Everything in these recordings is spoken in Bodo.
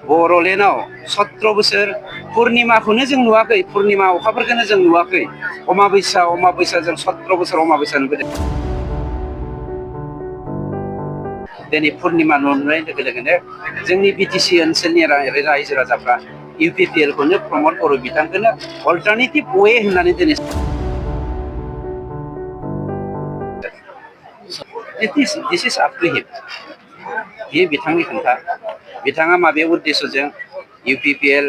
बर'लेण्डआव 17 बोसोर पुर्णिमाखौनो जों नुवाखै, पुर्णिमा अखाफोरखौनो जों नुवाखै। अमाबैसा जों 17 बोसोर अमाबैसा नुबोदों। दिनै पुर्णिमा नुनाय लोगो लोगोनो जोंनि बिटिसि ओनसोलनि रायजो राजाफ्रा UPPL खौनो प्रमद बर' बिथांखौनो अल्टारनेटिभ वे होननानै दिनै दिस इज आप टु हिम। बेयो बिथांनि खोथा। बिथाङा माबे उद्देশ্যजों UPPL,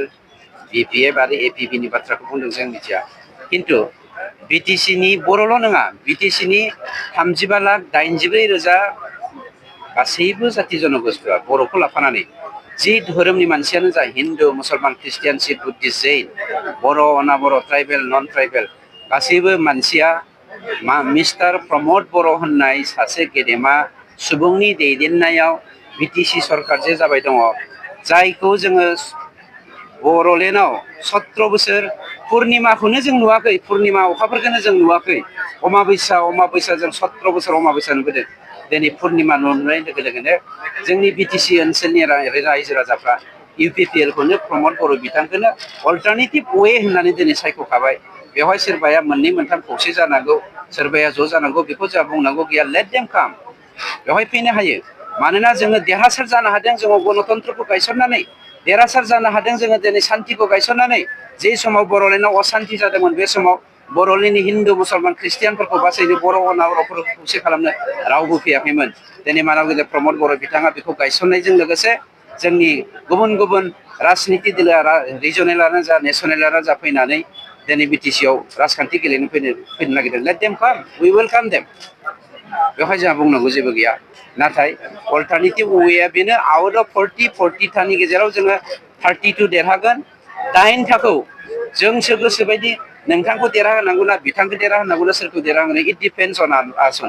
BPF आरो APP नि बाथ्राखौ बुंदों जों मिथिया। खिन्थु बिटिसिनि बर'ल' नङा, बिटिसिनि 35,84,000 गासैबो जाति जनगोष्ठीआ बर'खौ लाफानानै जि धोरोमनि मानसियानो जा, हिन्दु, मुसलमान, ख्रिस्टियान, सिख, बुद्धिस्ट, जैन, बर' अनाबर, ट्राइबेल, नन ट्राइबेल गासैबो मानसिया मिस्टार प्रमद बर' होननाय सासे गेदेमा सुबुंनि दैदेननायाव बिटिसि सरकार जे जाबाय दङ, जायखौ जोङो बर'लेण्डआव 17 बोसोर पुर्णिमाखौनो जों नुवाखै, पुर्णिमा अखाफोरखौनो जों नुवाखै। अमाबैसा जों 17 बोसोर अमाबैसा नुबोदों। दिनै पुर्णिमा नुनाय लोगो लोगोनो जोंनि बिटिसि ओनसोलनि रायजो राजाफ्रा UPPL खौनो प्रमद बर' बिथांखौनो अल्टारनेटिभ वे होननानै दिनै सायख'खाबाय। बेवहाय सोरबाया मोननै मोनथाम खौसे जानांगौ, सोरबाया ज' जानांगौ, बेखौ जोंहा बुंनांगौ गैया। लेट देम काम। बेवहाय फैनो हायो। मानोना जोङो देरहासार जानो हादों, जोङो गणतन्त्रखौ गायसननानै देरहासार जानो हादों, जोङो दिनै सान्तिखौ गायसननानै। जे समाव बर'लेण्डआव असान्ति जादोंमोन, बे समाव बर'लेण्डनि हिन्दु, मुसलमान, ख्रिस्टियानफोरखौ बासायनो, बर' अनाबर'फोरखौ खौसे खालामनो रावबो फैयाखैमोन। दिनै मानगोजा प्रमद बर' बिथाङा बेखौ गायसननायजों लोगोसे जोंनि गुबुन गुबुन राजनिति दोलोआ रिजनेलानो जा, नेसनेलानो जा फैनानै दिनै बिटिसिआव राजखान्थि गेलेनो फैनो नागिरदों। लेट देम काम, वी वेलकाम देम। बेवहाय जोंहा बुंनांगौ जेबो गैया। नाथाय अल्टारनेटिभ वेआ बेनो, आउट अफ 40थानि गेजेराव जोङो 32 देरहागोन। 8 थाखौ जोंसो गोसोबायदि नोंथांखौ देरहाहोनांगौ ना बिथांखौ देरहाहोनांगौ ना सोरखौ देरहाहोनांगौ, इट डिपेन्ड्स अन आस।